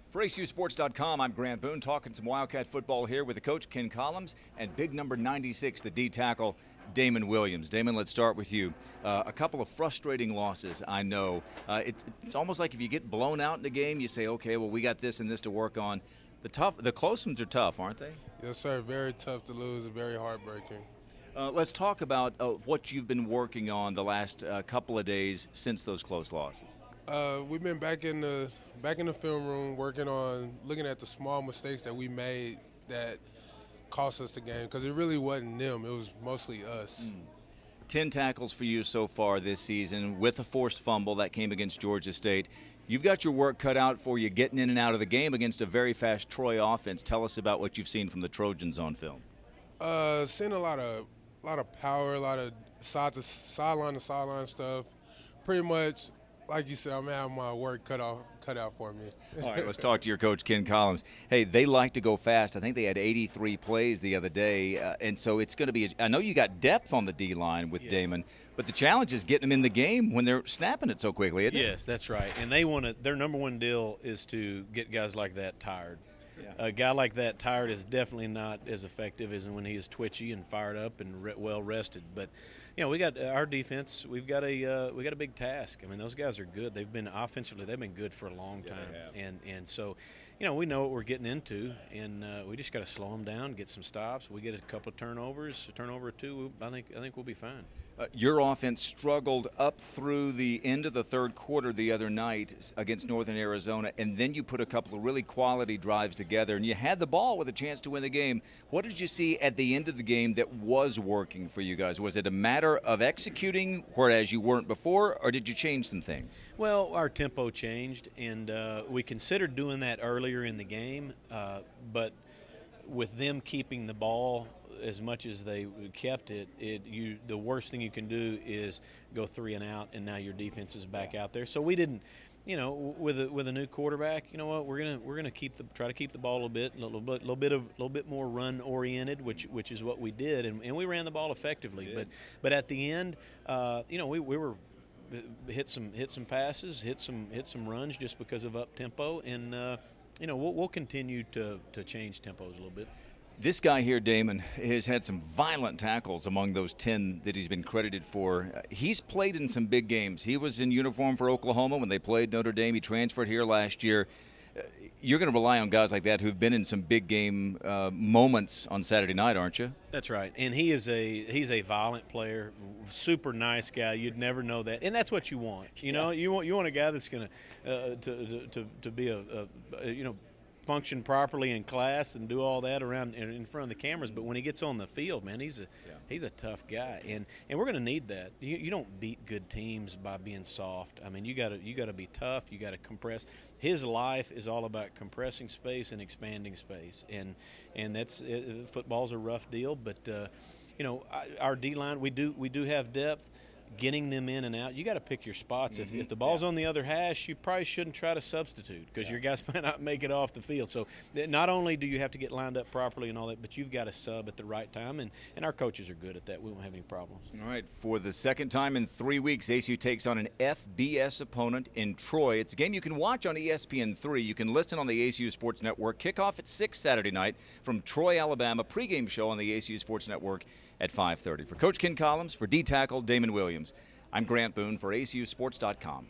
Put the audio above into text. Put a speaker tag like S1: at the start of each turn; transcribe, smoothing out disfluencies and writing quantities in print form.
S1: For ACUsports.com, I'm Grant Boone, talking some Wildcat football here with the coach, Ken Collums, and big number 96, the D tackle, Damon Williams. Damon, let's start with you. A couple of frustrating losses, I know. It's almost like if you get blown out in a game, you say, okay, well, we got this and this to work on. The close ones are tough, aren't they?
S2: Yes, sir. Very tough to lose and very heartbreaking.
S1: Let's talk about what you've been working on the last couple of days since those close losses.
S2: We've been back in the film room working on looking at the small mistakes that we made that cost us the game, because it really wasn't them. It was mostly us.
S1: 10 tackles for you so far this season with a forced fumble that came against Georgia State. You've got your work cut out for you getting in and out of the game against a very fast Troy offense. Tell us about what you've seen from the Trojans on film.
S2: Seeing a lot of power, a lot of sideline to sideline stuff. Pretty much, like you said, I'm having my work cut out for me.
S1: All right, let's talk to your coach, Ken Collums. Hey, they like to go fast. I think they had 83 plays the other day, and so it's going to be – I know you got depth on the D-line with Damon, but the challenge is getting them in the game when they're snapping it so quickly, isn't it?
S3: Yes, that's right. And they want to – their number one deal is to get guys like that tired. Yeah. A guy like that tired is definitely not as effective as when he's twitchy and fired up and well rested. But you know, we got our defense. We've got a big task. I mean, those guys are good. They've been offensively. They've been good for a long time. And so, you know, we know what we're getting into, and we just got to slow them down, get some stops. We get a couple of turnovers, a turnover or two. I think we'll be fine.
S1: Your offense struggled up through the end of the third quarter the other night against Northern Arizona, and then you put a couple of really quality drives together, and you had the ball with a chance to win the game. What did you see at the end of the game that was working for you guys? Was it a matter of executing whereas you weren't before, or did you change some things?
S3: Well, our tempo changed, and we considered doing that earlier in the game, but with them keeping the ball as much as they kept it, the worst thing you can do is go 3 and out, and now your defense is back out there. So we didn't, you know, with a new quarterback, you know what, we're gonna try to keep the ball a little bit more run oriented, which is what we did, and we ran the ball effectively. But at the end, you know, we were hit some passes, hit some runs just because of up tempo, and you know, we'll continue to change tempos a little bit.
S1: This guy here, Damon, has had some violent tackles among those 10 that he's been credited for. He's played in some big games. He was in uniform for Oklahoma when they played Notre Dame. He transferred here last year. You're going to rely on guys like that who've been in some big game moments on Saturday night, aren't you?
S3: That's right. And he's a violent player, super nice guy. You'd never know that, and that's what you want. You know, you want a guy that's going to be you know, function properly in class and do all that around in front of the cameras, but when he gets on the field, man, he's a tough guy, and we're going to need that. You don't beat good teams by being soft. I mean, you got to be tough. You got to compress. His life is all about compressing space and expanding space, and that's football's a rough deal, but you know, our D-line, we do have depth. Getting them in and out, you got to pick your spots. If the ball's on the other hash, you probably shouldn't try to substitute, because your guys might not make it off the field. So not only do you have to get lined up properly and all that, but you've got to sub at the right time, and our coaches are good at that. We won't have any problems. All
S1: right, for the second time in 3 weeks, ACU takes on an FBS opponent in Troy. It's a game you can watch on ESPN3. You can listen on the ACU Sports Network. Kickoff at 6 Saturday night from Troy, Alabama. Pregame show on the ACU Sports Network at 5:30. For Coach Ken Collums, for D-tackle Damon Williams, I'm Grant Boone for ACUsports.com.